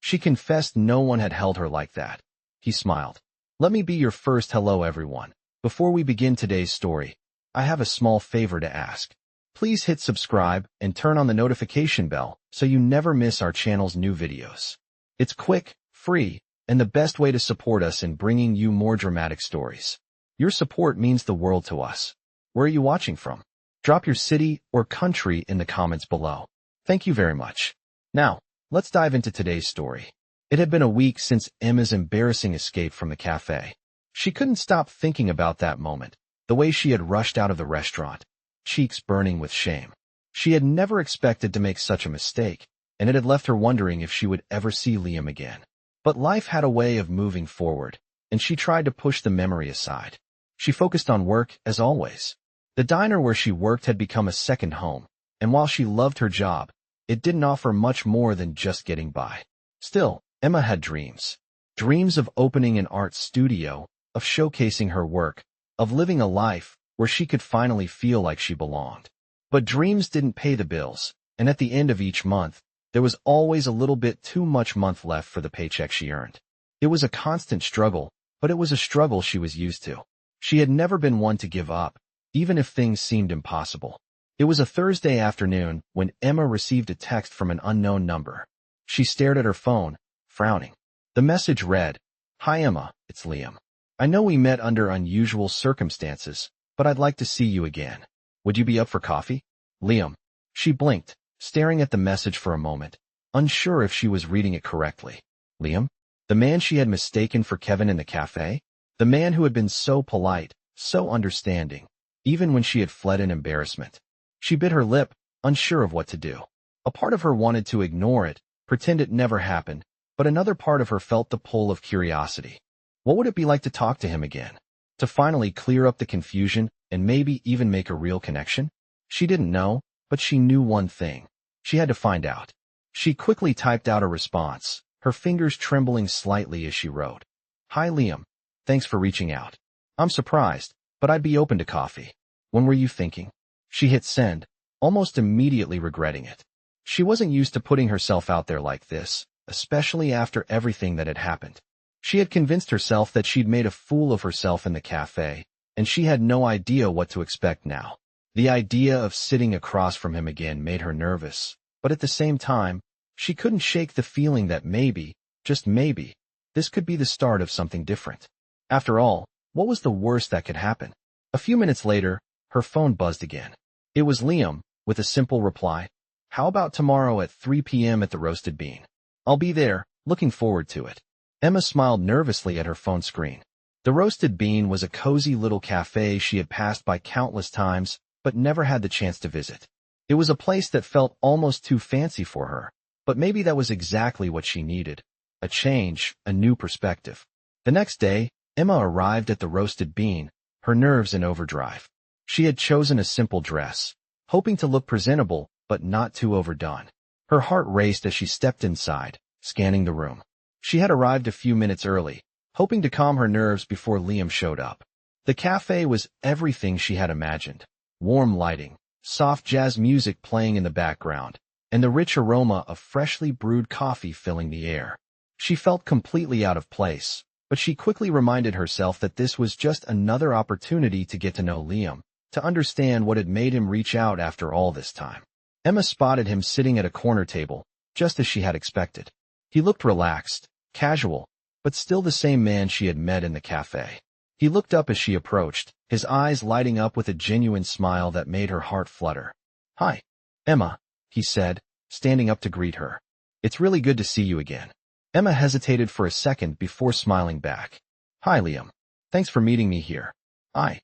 She confessed no one had held her like that. He smiled. Let me be your first hello, everyone. Before we begin today's story, I have a small favor to ask. Please hit subscribe and turn on the notification bell so you never miss our channel's new videos. It's quick, free, and the best way to support us in bringing you more dramatic stories. Your support means the world to us. Where are you watching from? Drop your city or country in the comments below. Thank you very much. Now, let's dive into today's story. It had been a week since Emma's embarrassing escape from the cafe. She couldn't stop thinking about that moment, the way she had rushed out of the restaurant, cheeks burning with shame. She had never expected to make such a mistake, and it had left her wondering if she would ever see Liam again. But life had a way of moving forward, and she tried to push the memory aside. She focused on work, as always. The diner where she worked had become a second home, and while she loved her job, it didn't offer much more than just getting by. Still, Emma had dreams. Dreams of opening an art studio, of showcasing her work, of living a life where she could finally feel like she belonged. But dreams didn't pay the bills, and at the end of each month, there was always a little bit too much month left for the paycheck she earned. It was a constant struggle, but it was a struggle she was used to. She had never been one to give up, even if things seemed impossible. It was a Thursday afternoon when Emma received a text from an unknown number. She stared at her phone, frowning. The message read, "Hi Emma, it's Liam. I know we met under unusual circumstances, but I'd like to see you again. Would you be up for coffee? Liam." She blinked, staring at the message for a moment, unsure if she was reading it correctly. Liam? The man she had mistaken for Kevin in the cafe? The man who had been so polite, so understanding, even when she had fled in embarrassment. She bit her lip, unsure of what to do. A part of her wanted to ignore it, pretend it never happened, but another part of her felt the pull of curiosity. What would it be like to talk to him again? To finally clear up the confusion and maybe even make a real connection? She didn't know, but she knew one thing. She had to find out. She quickly typed out a response, her fingers trembling slightly as she wrote. "Hi Liam. Thanks for reaching out. I'm surprised, but I'd be open to coffee. When were you thinking?" She hit send, almost immediately regretting it. She wasn't used to putting herself out there like this, especially after everything that had happened. She had convinced herself that she'd made a fool of herself in the cafe, and she had no idea what to expect now. The idea of sitting across from him again made her nervous, but at the same time, she couldn't shake the feeling that maybe, just maybe, this could be the start of something different. After all, what was the worst that could happen? A few minutes later, her phone buzzed again. It was Liam, with a simple reply. "How about tomorrow at 3 p.m. at the Roasted Bean? I'll be there, looking forward to it." Emma smiled nervously at her phone screen. The Roasted Bean was a cozy little cafe she had passed by countless times, but never had the chance to visit. It was a place that felt almost too fancy for her, but maybe that was exactly what she needed. A change, a new perspective. The next day, Emma arrived at the Roasted Bean, her nerves in overdrive. She had chosen a simple dress, hoping to look presentable, but not too overdone. Her heart raced as she stepped inside, scanning the room. She had arrived a few minutes early, hoping to calm her nerves before Liam showed up. The cafe was everything she had imagined. Warm lighting, soft jazz music playing in the background, and the rich aroma of freshly brewed coffee filling the air. She felt completely out of place, but she quickly reminded herself that this was just another opportunity to get to know Liam, to understand what had made him reach out after all this time. Emma spotted him sitting at a corner table, just as she had expected. He looked relaxed, casual, but still the same man she had met in the cafe. He looked up as she approached, his eyes lighting up with a genuine smile that made her heart flutter. "Hi, Emma," he said, standing up to greet her. "It's really good to see you again." Emma hesitated for a second before smiling back. "Hi, Liam. Thanks for meeting me here. I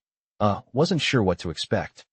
wasn't sure what to expect."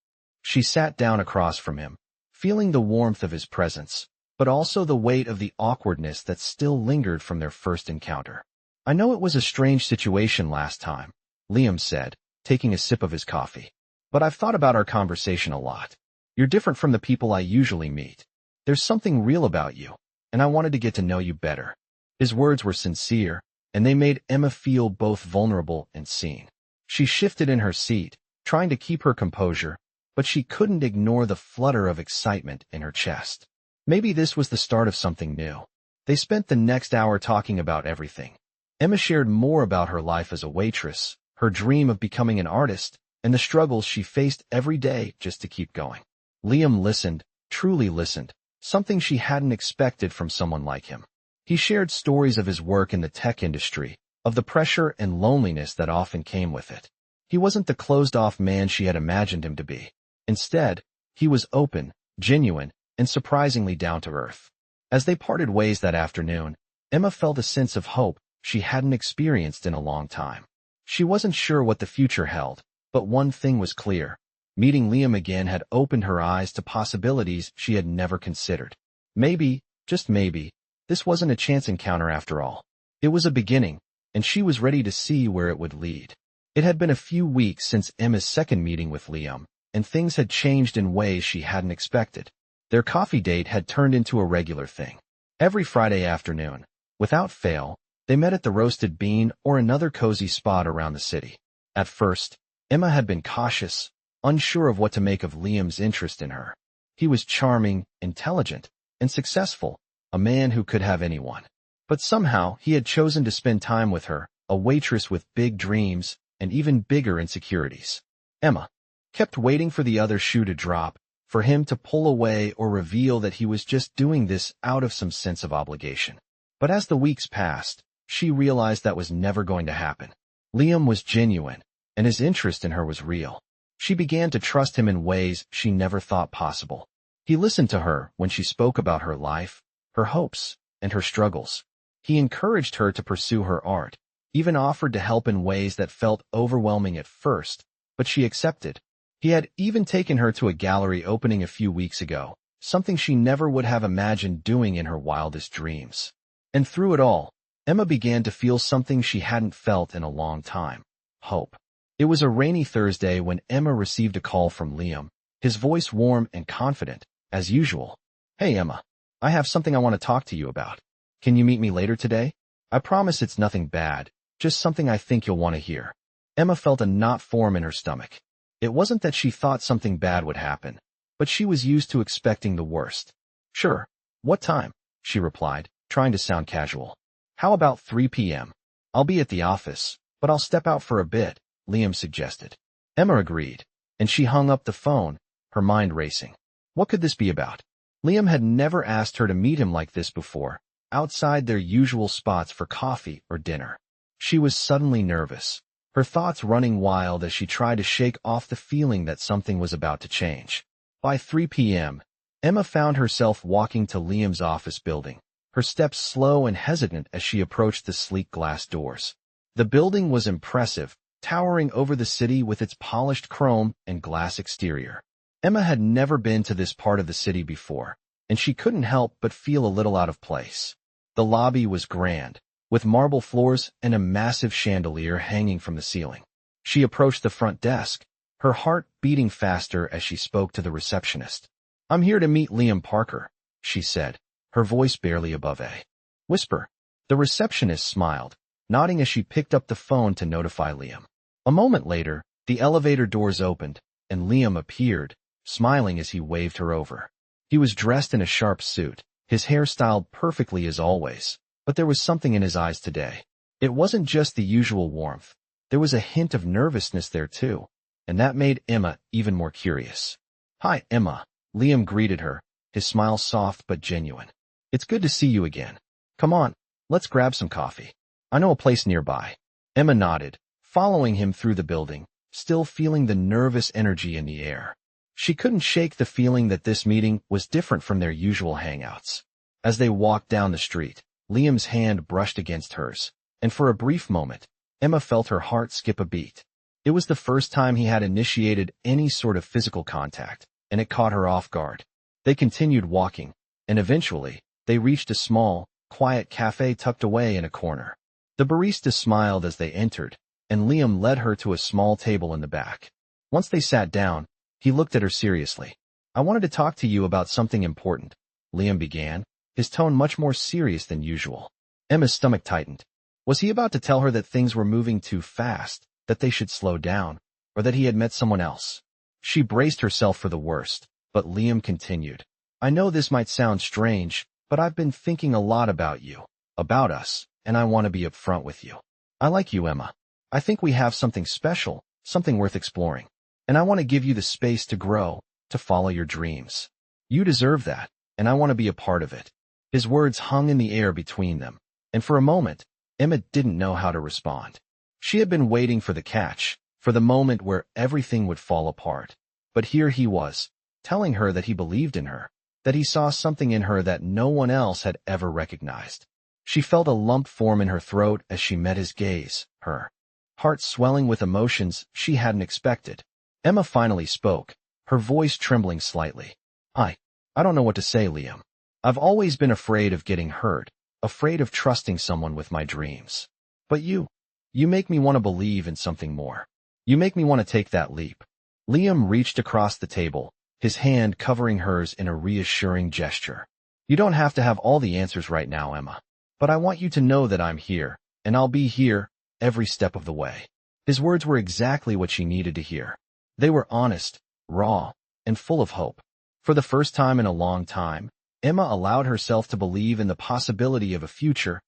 She sat down across from him, feeling the warmth of his presence, but also the weight of the awkwardness that still lingered from their first encounter. "I know it was a strange situation last time," Liam said, taking a sip of his coffee. "But I've thought about our conversation a lot. You're different from the people I usually meet. There's something real about you, and I wanted to get to know you better." His words were sincere, and they made Emma feel both vulnerable and seen. She shifted in her seat, trying to keep her composure, but she couldn't ignore the flutter of excitement in her chest. Maybe this was the start of something new. They spent the next hour talking about everything. Emma shared more about her life as a waitress, her dream of becoming an artist, and the struggles she faced every day just to keep going. Liam listened, truly listened, something she hadn't expected from someone like him. He shared stories of his work in the tech industry, of the pressure and loneliness that often came with it. He wasn't the closed-off man she had imagined him to be. Instead, he was open, genuine, and surprisingly down-to-earth. As they parted ways that afternoon, Emma felt a sense of hope she hadn't experienced in a long time. She wasn't sure what the future held, but one thing was clear. Meeting Liam again had opened her eyes to possibilities she had never considered. Maybe, just maybe, this wasn't a chance encounter after all. It was a beginning, and she was ready to see where it would lead. It had been a few weeks since Emma's second meeting with Liam, and things had changed in ways she hadn't expected. Their coffee date had turned into a regular thing. Every Friday afternoon, without fail, they met at the Roasted Bean or another cozy spot around the city. At first, Emma had been cautious, unsure of what to make of Liam's interest in her. He was charming, intelligent, and successful, a man who could have anyone. But somehow he had chosen to spend time with her, a waitress with big dreams and even bigger insecurities. Emma kept waiting for the other shoe to drop, for him to pull away or reveal that he was just doing this out of some sense of obligation. But as the weeks passed, she realized that was never going to happen. Liam was genuine, and his interest in her was real. She began to trust him in ways she never thought possible. He listened to her when she spoke about her life, her hopes, and her struggles. He encouraged her to pursue her art, even offered to help in ways that felt overwhelming at first, but she accepted. He had even taken her to a gallery opening a few weeks ago, something she never would have imagined doing in her wildest dreams. And through it all, Emma began to feel something she hadn't felt in a long time: hope. It was a rainy Thursday when Emma received a call from Liam, his voice warm and confident, as usual. "Hey Emma, I have something I want to talk to you about. Can you meet me later today? I promise it's nothing bad, just something I think you'll want to hear." Emma felt a knot form in her stomach. It wasn't that she thought something bad would happen, but she was used to expecting the worst. "Sure. What time?" she replied, trying to sound casual. "How about 3 p.m.? I'll be at the office, but I'll step out for a bit," Liam suggested. Emma agreed, and she hung up the phone, her mind racing. What could this be about? Liam had never asked her to meet him like this before, outside their usual spots for coffee or dinner. She was suddenly nervous, her thoughts running wild as she tried to shake off the feeling that something was about to change. By 3 p.m., Emma found herself walking to Liam's office building, her steps slow and hesitant as she approached the sleek glass doors. The building was impressive, towering over the city with its polished chrome and glass exterior. Emma had never been to this part of the city before, and she couldn't help but feel a little out of place. The lobby was grand, with marble floors and a massive chandelier hanging from the ceiling. She approached the front desk, her heart beating faster as she spoke to the receptionist. "I'm here to meet Liam Parker," she said, her voice barely above a whisper. The receptionist smiled, nodding as she picked up the phone to notify Liam. A moment later, the elevator doors opened, and Liam appeared, smiling as he waved her over. He was dressed in a sharp suit, his hair styled perfectly as always, but there was something in his eyes today. It wasn't just the usual warmth. There was a hint of nervousness there too, and that made Emma even more curious. "Hi, Emma," Liam greeted her, his smile soft but genuine. "It's good to see you again. Come on, let's grab some coffee. I know a place nearby." Emma nodded, following him through the building, still feeling the nervous energy in the air. She couldn't shake the feeling that this meeting was different from their usual hangouts. As they walked down the street, Liam's hand brushed against hers, and for a brief moment, Emma felt her heart skip a beat. It was the first time he had initiated any sort of physical contact, and it caught her off guard. They continued walking, and eventually, they reached a small, quiet cafe tucked away in a corner. The barista smiled as they entered, and Liam led her to a small table in the back. Once they sat down, he looked at her seriously. "I wanted to talk to you about something important," Liam began, his tone much more serious than usual. Emma's stomach tightened. Was he about to tell her that things were moving too fast, that they should slow down, or that he had met someone else? She braced herself for the worst, but Liam continued. "I know this might sound strange, but I've been thinking a lot about you, about us, and I want to be upfront with you. I like you, Emma. I think we have something special, something worth exploring. And I want to give you the space to grow, to follow your dreams. You deserve that, and I want to be a part of it." His words hung in the air between them, and for a moment, Emma didn't know how to respond. She had been waiting for the catch, for the moment where everything would fall apart. But here he was, telling her that he believed in her, that he saw something in her that no one else had ever recognized. She felt a lump form in her throat as she met his gaze, her heart swelling with emotions she hadn't expected. Emma finally spoke, her voice trembling slightly. I don't know what to say, Liam. I've always been afraid of getting hurt, afraid of trusting someone with my dreams. But you make me want to believe in something more. You make me want to take that leap." Liam reached across the table, his hand covering hers in a reassuring gesture. "You don't have to have all the answers right now, Emma. But I want you to know that I'm here, and I'll be here every step of the way." His words were exactly what she needed to hear. They were honest, raw, and full of hope. For the first time in a long time, Emma allowed herself to believe in the possibility of a future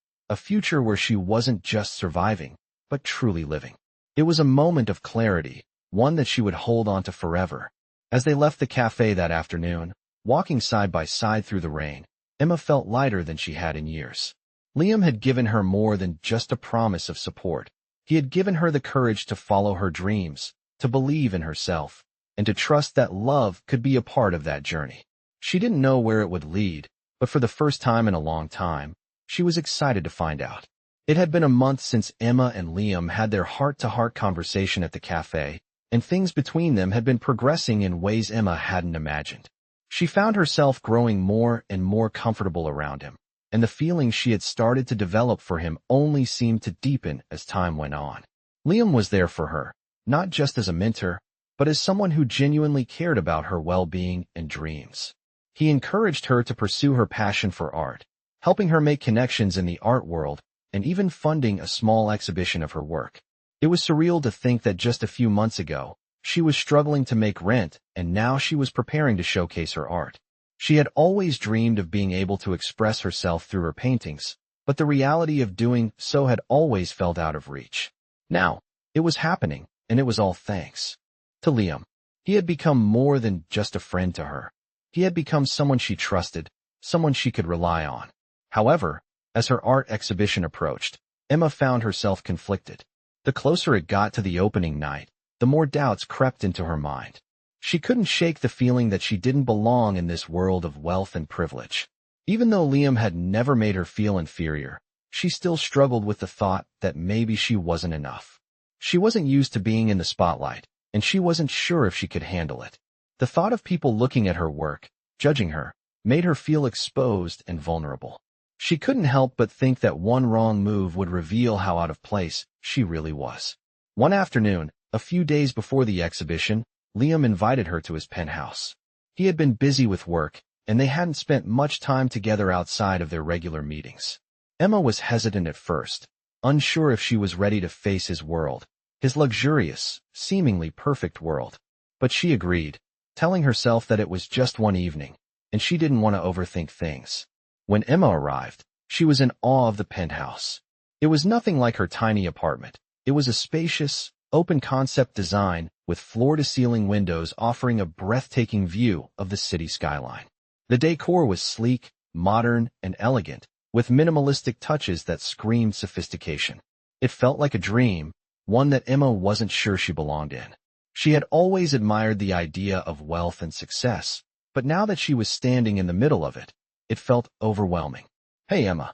where she wasn't just surviving, but truly living. It was a moment of clarity, one that she would hold on to forever. As they left the cafe that afternoon, walking side by side through the rain, Emma felt lighter than she had in years. Liam had given her more than just a promise of support. He had given her the courage to follow her dreams, to believe in herself, and to trust that love could be a part of that journey. She didn't know where it would lead, but for the first time in a long time, she was excited to find out. It had been a month since Emma and Liam had their heart-to-heart conversation at the cafe, and things between them had been progressing in ways Emma hadn't imagined. She found herself growing more and more comfortable around him, and the feelings she had started to develop for him only seemed to deepen as time went on. Liam was there for her, not just as a mentor, but as someone who genuinely cared about her well-being and dreams. He encouraged her to pursue her passion for art, helping her make connections in the art world, and even funding a small exhibition of her work. It was surreal to think that just a few months ago, she was struggling to make rent, and now she was preparing to showcase her art. She had always dreamed of being able to express herself through her paintings, but the reality of doing so had always felt out of reach. Now, it was happening, and it was all thanks to Liam. He had become more than just a friend to her. He had become someone she trusted, someone she could rely on. However, as her art exhibition approached, Emma found herself conflicted. The closer it got to the opening night, the more doubts crept into her mind. She couldn't shake the feeling that she didn't belong in this world of wealth and privilege. Even though Liam had never made her feel inferior, she still struggled with the thought that maybe she wasn't enough. She wasn't used to being in the spotlight, and she wasn't sure if she could handle it. The thought of people looking at her work, judging her, made her feel exposed and vulnerable. She couldn't help but think that one wrong move would reveal how out of place she really was. One afternoon, a few days before the exhibition, Liam invited her to his penthouse. He had been busy with work, and they hadn't spent much time together outside of their regular meetings. Emma was hesitant at first, unsure if she was ready to face his world, his luxurious, seemingly perfect world. But she agreed, telling herself that it was just one evening, and she didn't want to overthink things. When Emma arrived, she was in awe of the penthouse. It was nothing like her tiny apartment. It was a spacious, open-concept design with floor-to-ceiling windows offering a breathtaking view of the city skyline. The decor was sleek, modern, and elegant, with minimalistic touches that screamed sophistication. It felt like a dream, one that Emma wasn't sure she belonged in. She had always admired the idea of wealth and success, but now that she was standing in the middle of it, it felt overwhelming. "Hey, Emma."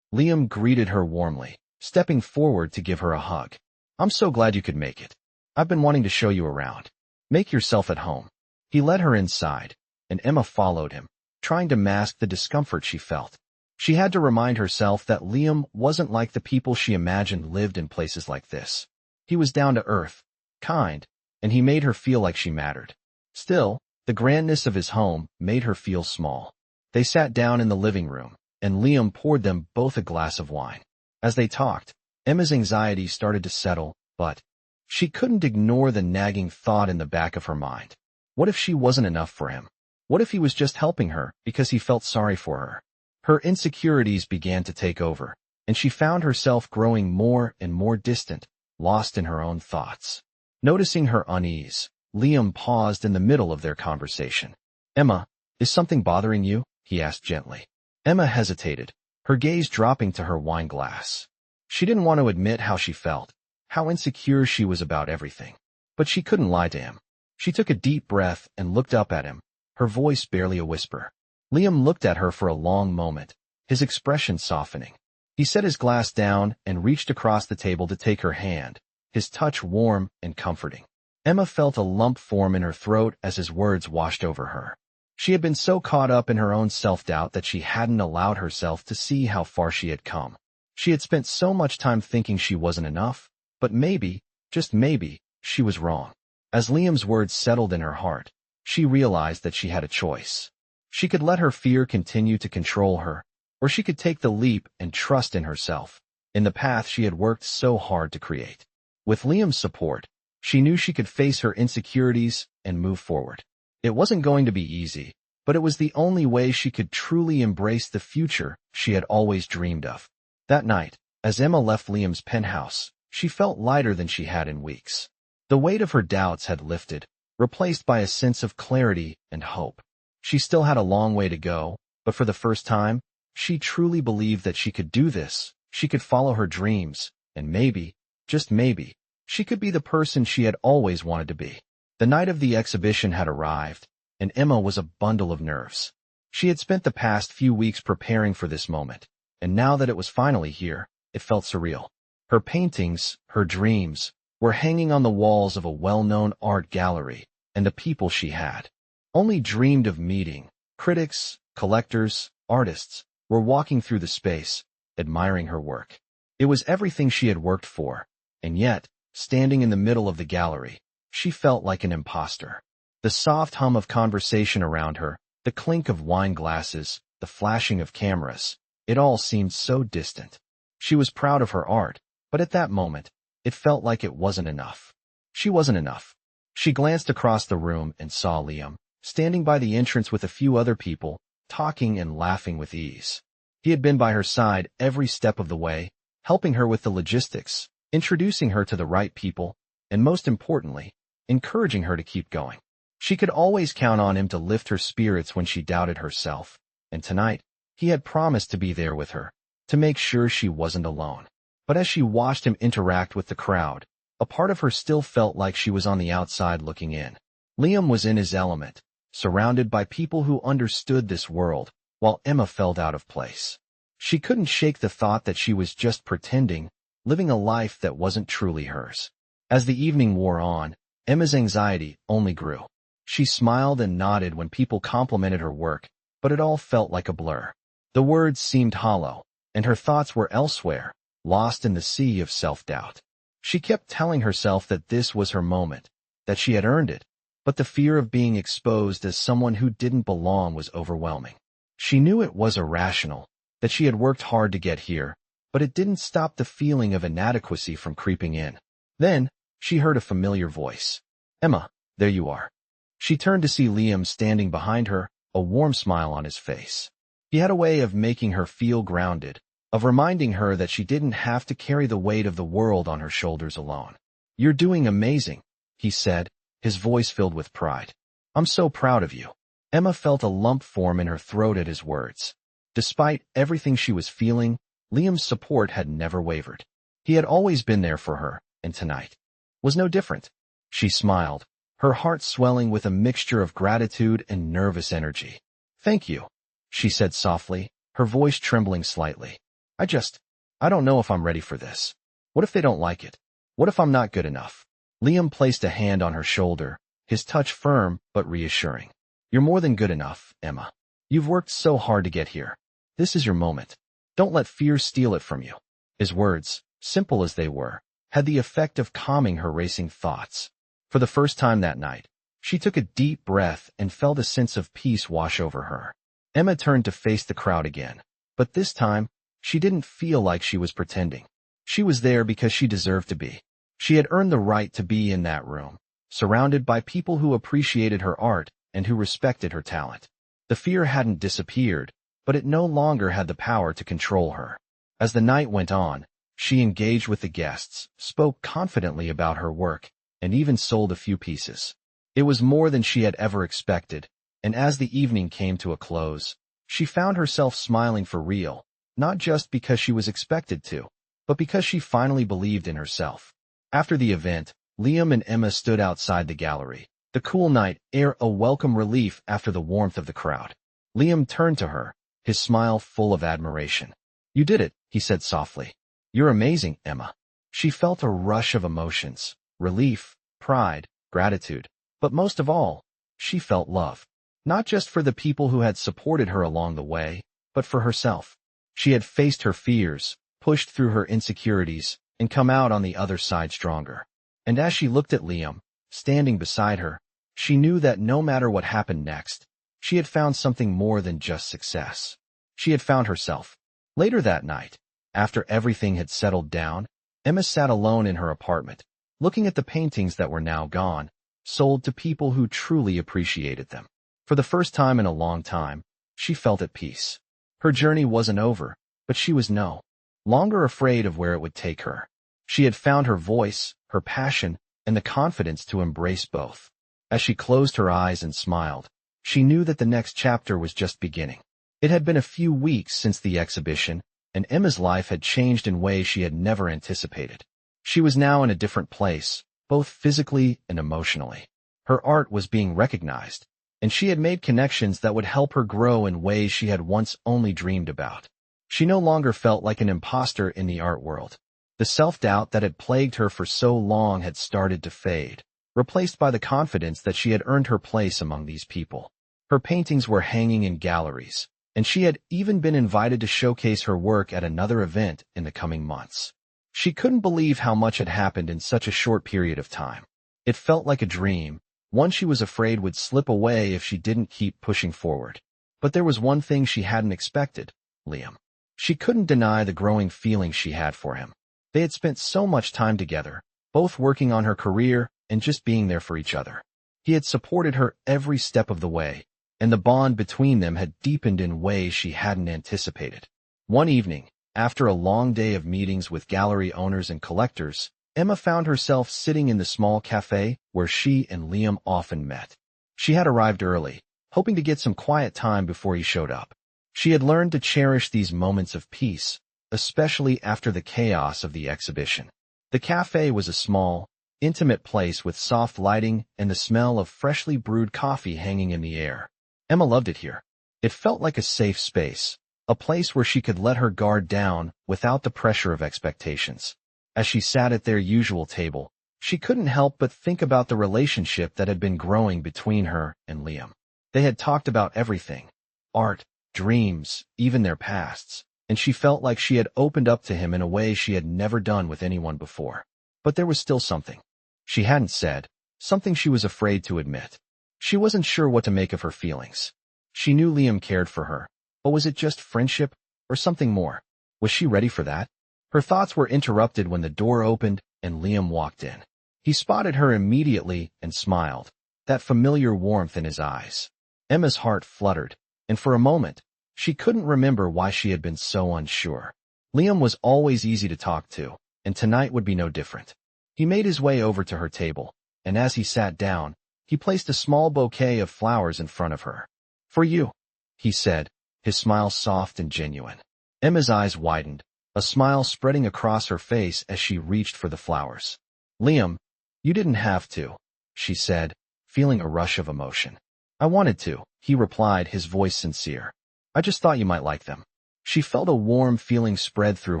Liam greeted her warmly, stepping forward to give her a hug. "I'm so glad you could make it. I've been wanting to show you around. Make yourself at home." He led her inside, and Emma followed him, trying to mask the discomfort she felt. She had to remind herself that Liam wasn't like the people she imagined lived in places like this. He was down to earth, kind, and he made her feel like she mattered. Still, the grandness of his home made her feel small. They sat down in the living room, and Liam poured them both a glass of wine. As they talked, Emma's anxiety started to settle, but she couldn't ignore the nagging thought in the back of her mind. What if she wasn't enough for him? What if he was just helping her because he felt sorry for her? Her insecurities began to take over, and she found herself growing more and more distant, lost in her own thoughts. Noticing her unease, Liam paused in the middle of their conversation. "Emma, is something bothering you?" he asked gently. Emma hesitated, her gaze dropping to her wine glass. She didn't want to admit how she felt, how insecure she was about everything. But she couldn't lie to him. She took a deep breath and looked up at him, her voice barely a whisper. Liam looked at her for a long moment, his expression softening. He set his glass down and reached across the table to take her hand, his touch warm and comforting. Emma felt a lump form in her throat as his words washed over her. She had been so caught up in her own self-doubt that she hadn't allowed herself to see how far she had come. She had spent so much time thinking she wasn't enough, but maybe, just maybe, she was wrong. As Liam's words settled in her heart, she realized that she had a choice. She could let her fear continue to control her, or she could take the leap and trust in herself, in the path she had worked so hard to create. With Liam's support, she knew she could face her insecurities and move forward. It wasn't going to be easy, but it was the only way she could truly embrace the future she had always dreamed of. That night, as Emma left Liam's penthouse, she felt lighter than she had in weeks. The weight of her doubts had lifted, replaced by a sense of clarity and hope. She still had a long way to go, but for the first time, she truly believed that she could do this, she could follow her dreams, and maybe, just maybe, she could be the person she had always wanted to be. The night of the exhibition had arrived, and Emma was a bundle of nerves. She had spent the past few weeks preparing for this moment, and now that it was finally here, it felt surreal. Her paintings, her dreams, were hanging on the walls of a well-known art gallery, and the people she had only dreamed of meeting, critics, collectors, artists, were walking through the space, admiring her work. It was everything she had worked for, and yet, standing in the middle of the gallery, she felt like an imposter. The soft hum of conversation around her, the clink of wine glasses, the flashing of cameras, it all seemed so distant. She was proud of her art, but at that moment, it felt like it wasn't enough. She wasn't enough. She glanced across the room and saw Liam, standing by the entrance with a few other people, talking and laughing with ease. He had been by her side every step of the way, helping her with the logistics, introducing her to the right people, and most importantly, encouraging her to keep going. She could always count on him to lift her spirits when she doubted herself, and tonight, he had promised to be there with her, to make sure she wasn't alone. But as she watched him interact with the crowd, a part of her still felt like she was on the outside looking in. Liam was in his element, surrounded by people who understood this world, while Emma felt out of place. She couldn't shake the thought that she was just pretending, living a life that wasn't truly hers. As the evening wore on, Emma's anxiety only grew. She smiled and nodded when people complimented her work, but it all felt like a blur. The words seemed hollow, and her thoughts were elsewhere, lost in the sea of self-doubt. She kept telling herself that this was her moment, that she had earned it, but the fear of being exposed as someone who didn't belong was overwhelming. She knew it was irrational, that she had worked hard to get here, but it didn't stop the feeling of inadequacy from creeping in. Then, she heard a familiar voice. "Emma, there you are." She turned to see Liam standing behind her, a warm smile on his face. He had a way of making her feel grounded, of reminding her that she didn't have to carry the weight of the world on her shoulders alone. "You're doing amazing," he said, his voice filled with pride. "I'm so proud of you." Emma felt a lump form in her throat at his words. Despite everything she was feeling, Liam's support had never wavered. He had always been there for her, and tonight was no different. She smiled, her heart swelling with a mixture of gratitude and nervous energy. "Thank you," she said softly, her voice trembling slightly. I don't know if I'm ready for this. What if they don't like it? What if I'm not good enough?" Liam placed a hand on her shoulder, his touch firm but reassuring. "You're more than good enough, Emma. You've worked so hard to get here. This is your moment. Don't let fear steal it from you." His words, simple as they were, had the effect of calming her racing thoughts. For the first time that night, she took a deep breath and felt a sense of peace wash over her. Emma turned to face the crowd again, but this time, she didn't feel like she was pretending. She was there because she deserved to be. She had earned the right to be in that room, surrounded by people who appreciated her art and who respected her talent. The fear hadn't disappeared, but it no longer had the power to control her. As the night went on, she engaged with the guests, spoke confidently about her work, and even sold a few pieces. It was more than she had ever expected, and as the evening came to a close, she found herself smiling for real, not just because she was expected to, but because she finally believed in herself. After the event, Liam and Emma stood outside the gallery, the cool night air a welcome relief after the warmth of the crowd. Liam turned to her, his smile full of admiration. "You did it," he said softly. "You're amazing, Emma." She felt a rush of emotions, relief, pride, gratitude, but most of all, she felt love. Not just for the people who had supported her along the way, but for herself. She had faced her fears, pushed through her insecurities, and come out on the other side stronger. And as she looked at Liam, standing beside her, she knew that no matter what happened next, she had found something more than just success. She had found herself. Later that night, after everything had settled down, Emma sat alone in her apartment, looking at the paintings that were now gone, sold to people who truly appreciated them. For the first time in a long time, she felt at peace. Her journey wasn't over, but she was no longer afraid of where it would take her. She had found her voice, her passion, and the confidence to embrace both. As she closed her eyes and smiled, she knew that the next chapter was just beginning. It had been a few weeks since the exhibition, and Emma's life had changed in ways she had never anticipated. She was now in a different place, both physically and emotionally. Her art was being recognized, and she had made connections that would help her grow in ways she had once only dreamed about. She no longer felt like an imposter in the art world. The self-doubt that had plagued her for so long had started to fade, replaced by the confidence that she had earned her place among these people. Her paintings were hanging in galleries, and she had even been invited to showcase her work at another event in the coming months. She couldn't believe how much had happened in such a short period of time. It felt like a dream, one she was afraid would slip away if she didn't keep pushing forward. But there was one thing she hadn't expected: Liam. She couldn't deny the growing feeling she had for him. They had spent so much time together, both working on her career and just being there for each other. He had supported her every step of the way, and the bond between them had deepened in ways she hadn't anticipated. One evening, after a long day of meetings with gallery owners and collectors, Emma found herself sitting in the small cafe where she and Liam often met. She had arrived early, hoping to get some quiet time before he showed up. She had learned to cherish these moments of peace, especially after the chaos of the exhibition. The cafe was a small, intimate place with soft lighting and the smell of freshly brewed coffee hanging in the air. Emma loved it here. It felt like a safe space, a place where she could let her guard down without the pressure of expectations. As she sat at their usual table, she couldn't help but think about the relationship that had been growing between her and Liam. They had talked about everything: art, dreams, even their pasts, and she felt like she had opened up to him in a way she had never done with anyone before. But there was still something she hadn't said, something she was afraid to admit. She wasn't sure what to make of her feelings. She knew Liam cared for her, but was it just friendship or something more? Was she ready for that? Her thoughts were interrupted when the door opened and Liam walked in. He spotted her immediately and smiled, that familiar warmth in his eyes. Emma's heart fluttered, and for a moment, she couldn't remember why she had been so unsure. Liam was always easy to talk to, and tonight would be no different. He made his way over to her table, and as he sat down, he placed a small bouquet of flowers in front of her. "For you," he said, his smile soft and genuine. Emma's eyes widened, a smile spreading across her face as she reached for the flowers. "Liam, you didn't have to," she said, feeling a rush of emotion. "I wanted to," he replied, his voice sincere. "I just thought you might like them." She felt a warm feeling spread through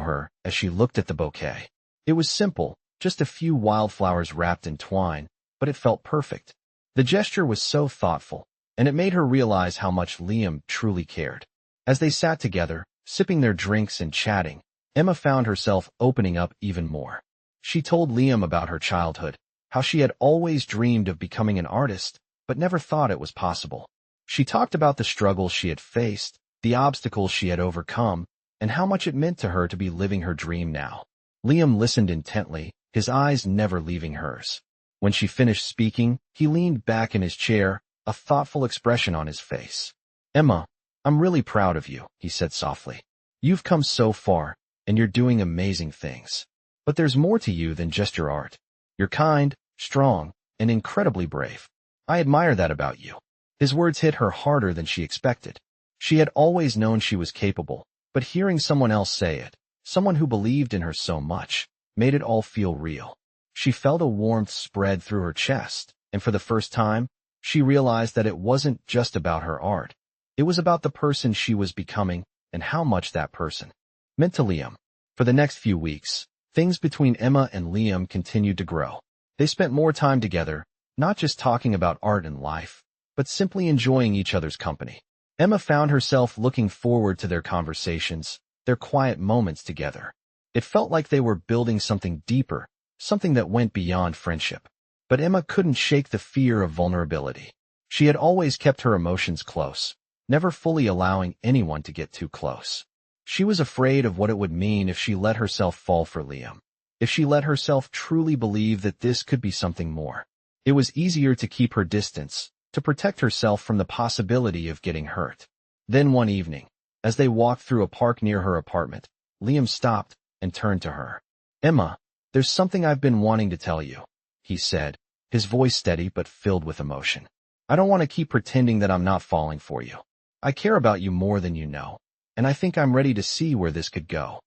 her as she looked at the bouquet. It was simple, just a few wildflowers wrapped in twine, but it felt perfect. The gesture was so thoughtful, and it made her realize how much Liam truly cared. As they sat together, sipping their drinks and chatting, Emma found herself opening up even more. She told Liam about her childhood, how she had always dreamed of becoming an artist, but never thought it was possible. She talked about the struggles she had faced, the obstacles she had overcome, and how much it meant to her to be living her dream now. Liam listened intently, his eyes never leaving hers. When she finished speaking, he leaned back in his chair, a thoughtful expression on his face. "Emma, I'm really proud of you, he said softly. You've come so far, and you're doing amazing things. But there's more to you than just your art. You're kind, strong, and incredibly brave. I admire that about you. His words hit her harder than she expected. She had always known she was capable, but hearing someone else say it, someone who believed in her so much, made it all feel real. She felt a warmth spread through her chest, and for the first time, she realized that it wasn't just about her art. It was about the person she was becoming and how much that person meant to Liam. For the next few weeks, things between Emma and Liam continued to grow. They spent more time together, not just talking about art and life, but simply enjoying each other's company. Emma found herself looking forward to their conversations, their quiet moments together. It felt like they were building something deeper, something that went beyond friendship. But Emma couldn't shake the fear of vulnerability. She had always kept her emotions close, never fully allowing anyone to get too close. She was afraid of what it would mean if she let herself fall for Liam, if she let herself truly believe that this could be something more. It was easier to keep her distance, to protect herself from the possibility of getting hurt. Then one evening, as they walked through a park near her apartment, Liam stopped and turned to her. Emma, there's something I've been wanting to tell you, he said, his voice steady but filled with emotion. I don't want to keep pretending that I'm not falling for you. I care about you more than you know, and I think I'm ready to see where this could go.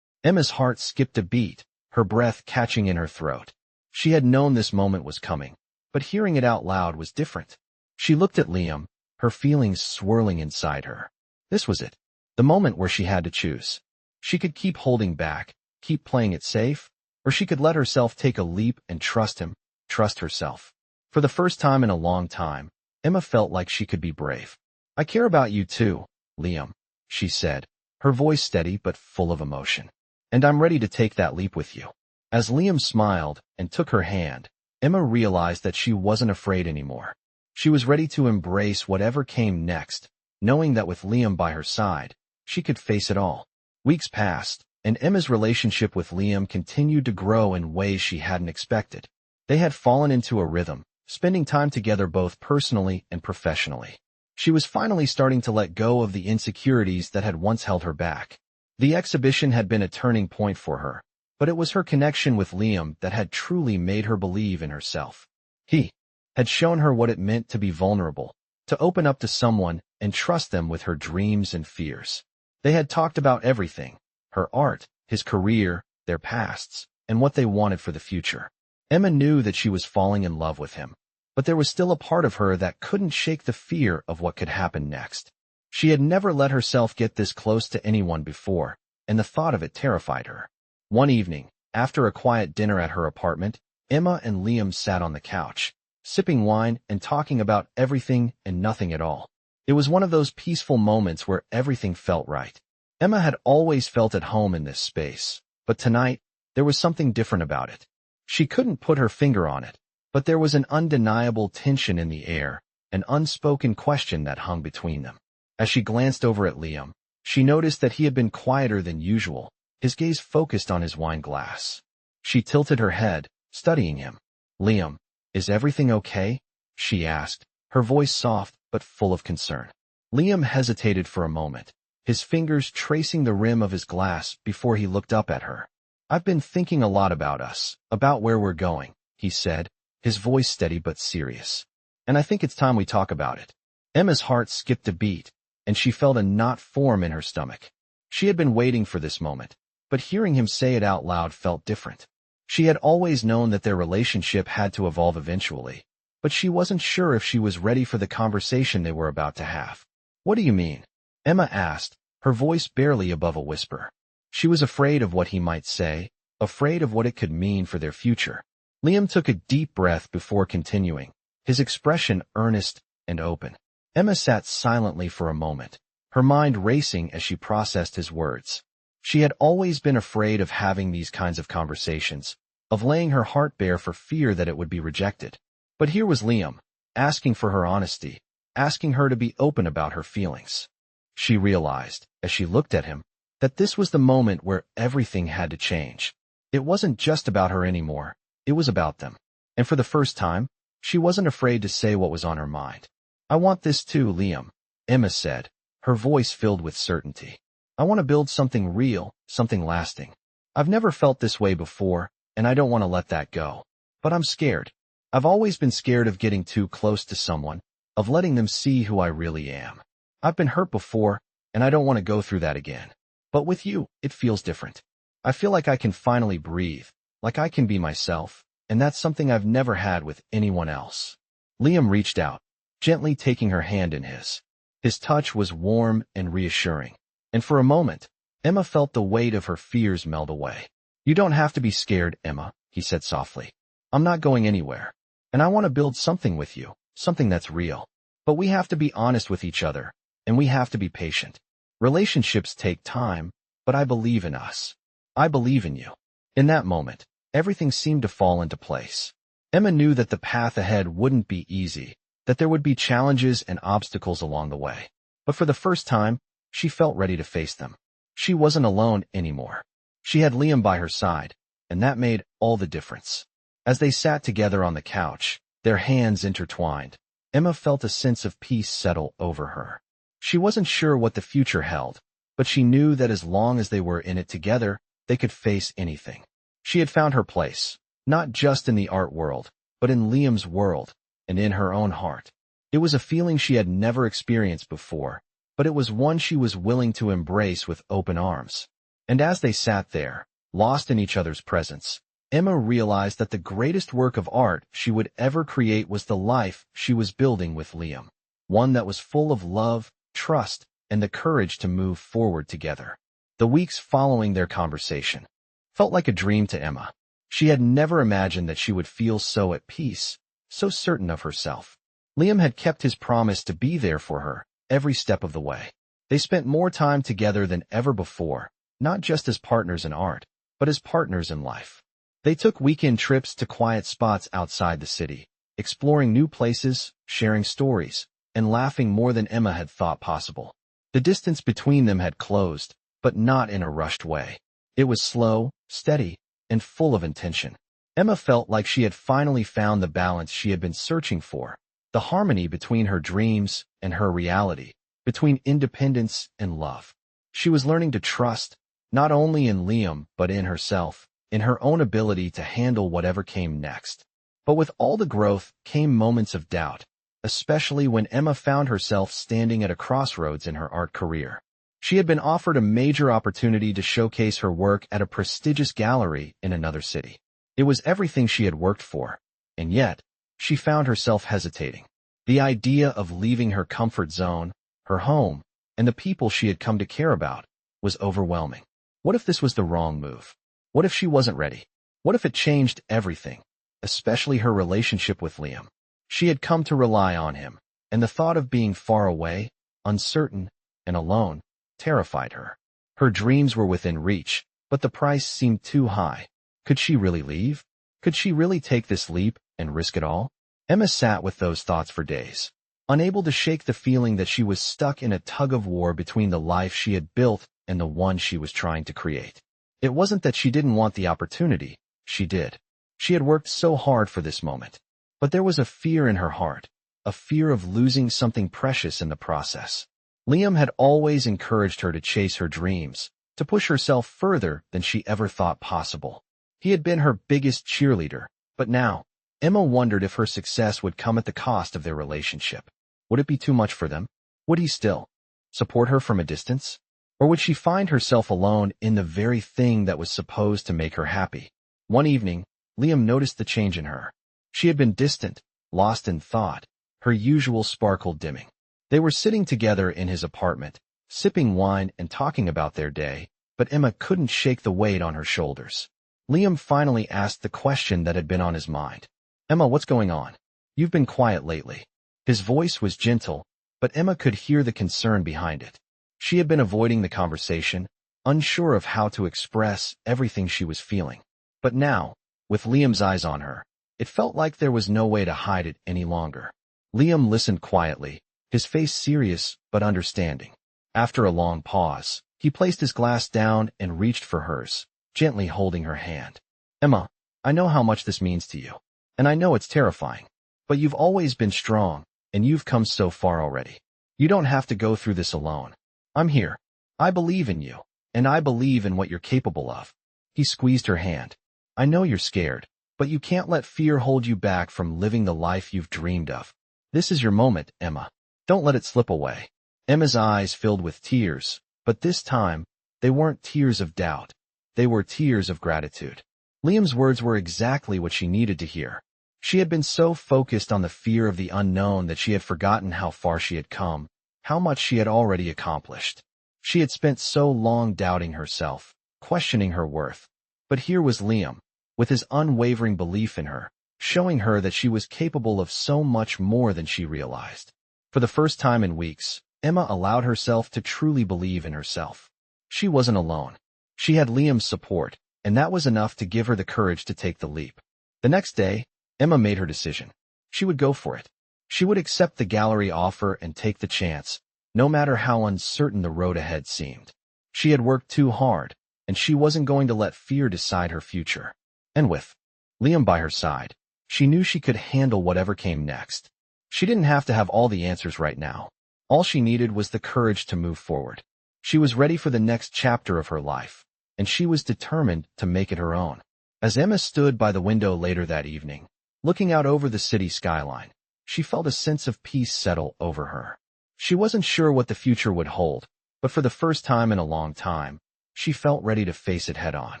Emma's heart skipped a beat, her breath catching in her throat. She had known this moment was coming, but hearing it out loud was different. She looked at Liam, her feelings swirling inside her. This was it, the moment where she had to choose. She could keep holding back, keep playing it safe, or she could let herself take a leap and trust him, trust herself. For the first time in a long time, Emma felt like she could be brave. I care about you too, Liam, she said, her voice steady but full of emotion. And I'm ready to take that leap with you. As Liam smiled and took her hand, Emma realized that she wasn't afraid anymore. She was ready to embrace whatever came next, knowing that with Liam by her side, she could face it all. Weeks passed, and Emma's relationship with Liam continued to grow in ways she hadn't expected. They had fallen into a rhythm, spending time together both personally and professionally. She was finally starting to let go of the insecurities that had once held her back. The exhibition had been a turning point for her, but it was her connection with Liam that had truly made her believe in herself. He had shown her what it meant to be vulnerable, to open up to someone and trust them with her dreams and fears. They had talked about everything, her art, his career, their pasts, and what they wanted for the future. Emma knew that she was falling in love with him, but there was still a part of her that couldn't shake the fear of what could happen next. She had never let herself get this close to anyone before, and the thought of it terrified her. One evening, after a quiet dinner at her apartment, Emma and Liam sat on the couch, sipping wine and talking about everything and nothing at all. It was one of those peaceful moments where everything felt right. Emma had always felt at home in this space, but tonight, there was something different about it. She couldn't put her finger on it, but there was an undeniable tension in the air, an unspoken question that hung between them. As she glanced over at Liam, she noticed that he had been quieter than usual, his gaze focused on his wine glass. She tilted her head, studying him. Liam, is everything okay? She asked, her voice soft but full of concern. Liam hesitated for a moment, his fingers tracing the rim of his glass before he looked up at her. I've been thinking a lot about us, about where we're going, he said, his voice steady but serious. And I think it's time we talk about it. Emma's heart skipped a beat, and she felt a knot form in her stomach. She had been waiting for this moment, but hearing him say it out loud felt different. She had always known that their relationship had to evolve eventually, but she wasn't sure if she was ready for the conversation they were about to have. What do you mean? Emma asked, her voice barely above a whisper. She was afraid of what he might say, afraid of what it could mean for their future. Liam took a deep breath before continuing, his expression earnest and open. Emma sat silently for a moment, her mind racing as she processed his words. She had always been afraid of having these kinds of conversations, of laying her heart bare for fear that it would be rejected. But here was Liam, asking for her honesty, asking her to be open about her feelings. She realized, as she looked at him, that this was the moment where everything had to change. It wasn't just about her anymore, it was about them. And for the first time, she wasn't afraid to say what was on her mind. I want this too, Liam, Emma said, her voice filled with certainty. I want to build something real, something lasting. I've never felt this way before, and I don't want to let that go. But I'm scared. I've always been scared of getting too close to someone, of letting them see who I really am. I've been hurt before, and I don't want to go through that again. But with you, it feels different. I feel like I can finally breathe, like I can be myself, and that's something I've never had with anyone else. Liam reached out, gently taking her hand in his. His touch was warm and reassuring, and for a moment, Emma felt the weight of her fears melt away. You don't have to be scared, Emma, he said softly. I'm not going anywhere, and I want to build something with you, something that's real. But we have to be honest with each other, and we have to be patient. Relationships take time, but I believe in us. I believe in you. In that moment, everything seemed to fall into place. Emma knew that the path ahead wouldn't be easy, that there would be challenges and obstacles along the way. But for the first time, she felt ready to face them. She wasn't alone anymore. She had Liam by her side, and that made all the difference. As they sat together on the couch, their hands intertwined, Emma felt a sense of peace settle over her. She wasn't sure what the future held, but she knew that as long as they were in it together, they could face anything. She had found her place, not just in the art world, but in Liam's world, and in her own heart. It was a feeling she had never experienced before, but it was one she was willing to embrace with open arms. And as they sat there, lost in each other's presence, Emma realized that the greatest work of art she would ever create was the life she was building with Liam, one that was full of love, trust, and the courage to move forward together. The weeks following their conversation felt like a dream to Emma. She had never imagined that she would feel so at peace, so certain of herself. Liam had kept his promise to be there for her every step of the way. They spent more time together than ever before, not just as partners in art, but as partners in life. They took weekend trips to quiet spots outside the city, exploring new places, sharing stories, and laughing more than Emma had thought possible. The distance between them had closed, but not in a rushed way. It was slow, steady, and full of intention. Emma felt like she had finally found the balance she had been searching for, the harmony between her dreams and her reality, between independence and love. She was learning to trust, not only in Liam but in herself, in her own ability to handle whatever came next. But with all the growth came moments of doubt, especially when Emma found herself standing at a crossroads in her art career. She had been offered a major opportunity to showcase her work at a prestigious gallery in another city. It was everything she had worked for, and yet, she found herself hesitating. The idea of leaving her comfort zone, her home, and the people she had come to care about was overwhelming. What if this was the wrong move? What if she wasn't ready? What if it changed everything, especially her relationship with Liam? She had come to rely on him, and the thought of being far away, uncertain, and alone terrified her. Her dreams were within reach, but the price seemed too high. Could she really leave? Could she really take this leap and risk it all? Emma sat with those thoughts for days, unable to shake the feeling that she was stuck in a tug-of-war between the life she had built and the one she was trying to create. It wasn't that she didn't want the opportunity, she did. She had worked so hard for this moment. But there was a fear in her heart, a fear of losing something precious in the process. Liam had always encouraged her to chase her dreams, to push herself further than she ever thought possible. He had been her biggest cheerleader, but now, Emma wondered if her success would come at the cost of their relationship. Would it be too much for them? Would he still support her from a distance? Or would she find herself alone in the very thing that was supposed to make her happy? One evening, Liam noticed the change in her. She had been distant, lost in thought, her usual sparkle dimming. They were sitting together in his apartment, sipping wine and talking about their day, but Emma couldn't shake the weight on her shoulders. Liam finally asked the question that had been on his mind. Emma, what's going on? You've been quiet lately. His voice was gentle, but Emma could hear the concern behind it. She had been avoiding the conversation, unsure of how to express everything she was feeling. But now, with Liam's eyes on her, it felt like there was no way to hide it any longer. Liam listened quietly, his face serious but understanding. After a long pause, he placed his glass down and reached for hers, gently holding her hand. Emma, I know how much this means to you, and I know it's terrifying, but you've always been strong, and you've come so far already. You don't have to go through this alone. I'm here. I believe in you, and I believe in what you're capable of. He squeezed her hand. I know you're scared, but you can't let fear hold you back from living the life you've dreamed of. This is your moment, Emma. Don't let it slip away. Emma's eyes filled with tears, but this time, they weren't tears of doubt. They were tears of gratitude. Liam's words were exactly what she needed to hear. She had been so focused on the fear of the unknown that she had forgotten how far she had come, how much she had already accomplished. She had spent so long doubting herself, questioning her worth. But here was Liam, with his unwavering belief in her, showing her that she was capable of so much more than she realized. For the first time in weeks, Emma allowed herself to truly believe in herself. She wasn't alone. She had Liam's support, and that was enough to give her the courage to take the leap. The next day, Emma made her decision. She would go for it. She would accept the gallery offer and take the chance, no matter how uncertain the road ahead seemed. She had worked too hard, and she wasn't going to let fear decide her future. And with Liam by her side, she knew she could handle whatever came next. She didn't have to have all the answers right now. All she needed was the courage to move forward. She was ready for the next chapter of her life, and she was determined to make it her own. As Emma stood by the window later that evening, looking out over the city skyline, she felt a sense of peace settle over her. She wasn't sure what the future would hold, but for the first time in a long time, she felt ready to face it head-on.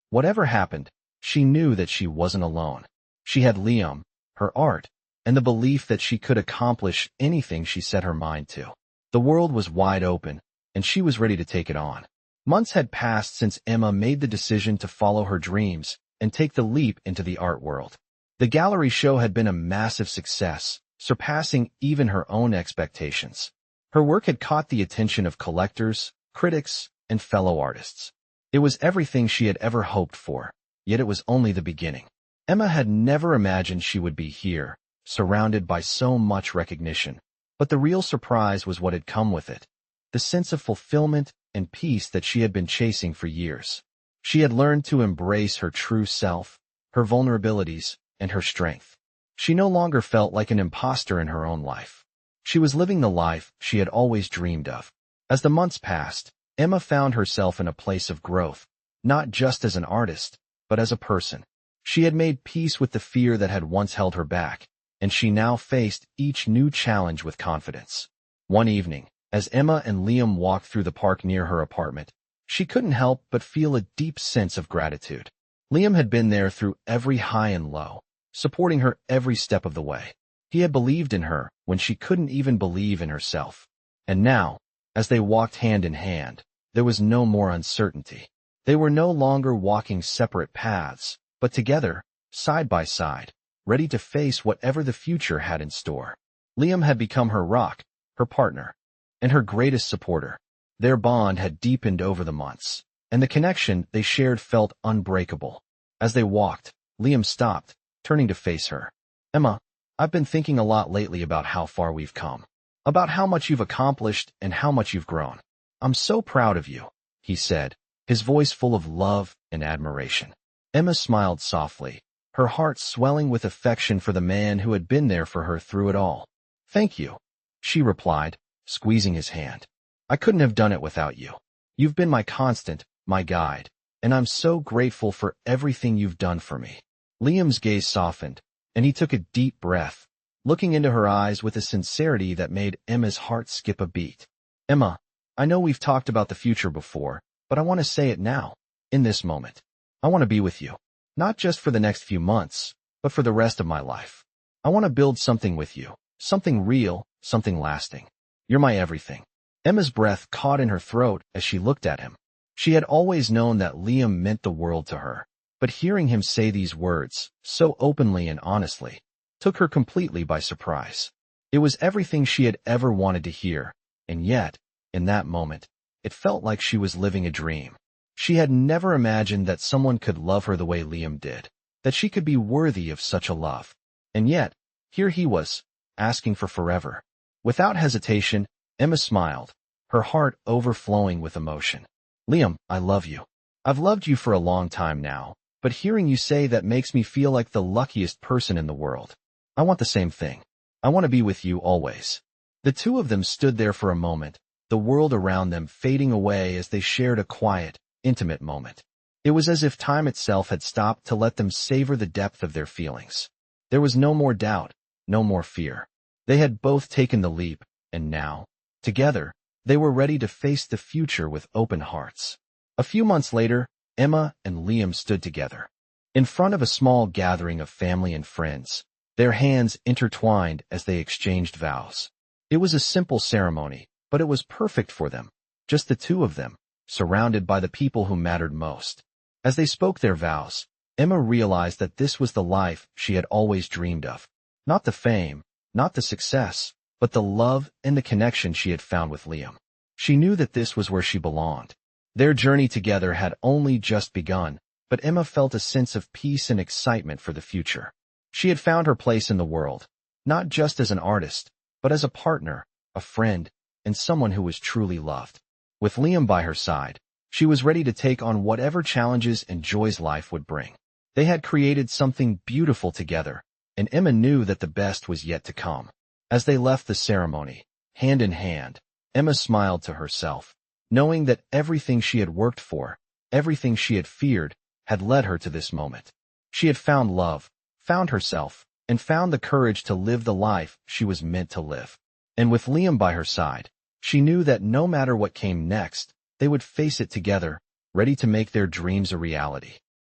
Whatever happened, she knew that she wasn't alone. She had Liam, her art, and the belief that she could accomplish anything she set her mind to. The world was wide open, and she was ready to take it on. Months had passed since Emma made the decision to follow her dreams and take the leap into the art world. The gallery show had been a massive success, surpassing even her own expectations. Her work had caught the attention of collectors, critics, and fellow artists. It was everything she had ever hoped for, yet it was only the beginning. Emma had never imagined she would be here, surrounded by so much recognition, but the real surprise was what had come with it. The sense of fulfillment and peace that she had been chasing for years. She had learned to embrace her true self, her vulnerabilities, and her strength. She no longer felt like an imposter in her own life. She was living the life she had always dreamed of. As the months passed, Emma found herself in a place of growth, not just as an artist, but as a person. She had made peace with the fear that had once held her back, and she now faced each new challenge with confidence. One evening, as Emma and Liam walked through the park near her apartment, she couldn't help but feel a deep sense of gratitude. Liam had been there through every high and low, supporting her every step of the way. He had believed in her when she couldn't even believe in herself. And now, as they walked hand in hand, there was no more uncertainty. They were no longer walking separate paths, but together, side by side, ready to face whatever the future had in store. Liam had become her rock, her partner, and her greatest supporter. Their bond had deepened over the months, and the connection they shared felt unbreakable. As they walked, Liam stopped, turning to face her. Emma, I've been thinking a lot lately about how far we've come, about how much you've accomplished and how much you've grown. I'm so proud of you, he said, his voice full of love and admiration. Emma smiled softly, her heart swelling with affection for the man who had been there for her through it all. Thank you, she replied, squeezing his hand. I couldn't have done it without you. You've been my constant, my guide, and I'm so grateful for everything you've done for me. Liam's gaze softened, and he took a deep breath, looking into her eyes with a sincerity that made Emma's heart skip a beat. Emma, I know we've talked about the future before, but I want to say it now, in this moment. I want to be with you, not just for the next few months, but for the rest of my life. I want to build something with you, something real, something lasting. You're my everything. Emma's breath caught in her throat as she looked at him. She had always known that Liam meant the world to her, but hearing him say these words, so openly and honestly, took her completely by surprise. It was everything she had ever wanted to hear, and yet, in that moment, it felt like she was living a dream. She had never imagined that someone could love her the way Liam did, that she could be worthy of such a love. And yet, here he was, asking for forever. Without hesitation, Emma smiled, her heart overflowing with emotion. Liam, I love you. I've loved you for a long time now, but hearing you say that makes me feel like the luckiest person in the world. I want the same thing. I want to be with you always. The two of them stood there for a moment, the world around them fading away as they shared a quiet, intimate moment. It was as if time itself had stopped to let them savor the depth of their feelings. There was no more doubt, no more fear. They had both taken the leap, and now, together, they were ready to face the future with open hearts. A few months later, Emma and Liam stood together. In front of a small gathering of family and friends, their hands intertwined as they exchanged vows. It was a simple ceremony, but it was perfect for them, just the two of them, surrounded by the people who mattered most. As they spoke their vows, Emma realized that this was the life she had always dreamed of. Not the fame, not the success, but the love and the connection she had found with Liam. She knew that this was where she belonged. Their journey together had only just begun, but Emma felt a sense of peace and excitement for the future. She had found her place in the world, not just as an artist, but as a partner, a friend, and someone who was truly loved. With Liam by her side, she was ready to take on whatever challenges and joys life would bring. They had created something beautiful together, and Emma knew that the best was yet to come. As they left the ceremony, hand in hand, Emma smiled to herself, knowing that everything she had worked for, everything she had feared, had led her to this moment. She had found love, found herself, and found the courage to live the life she was meant to live. And with Liam by her side, she knew that no matter what came next, they would face it together, ready to make their dreams a reality.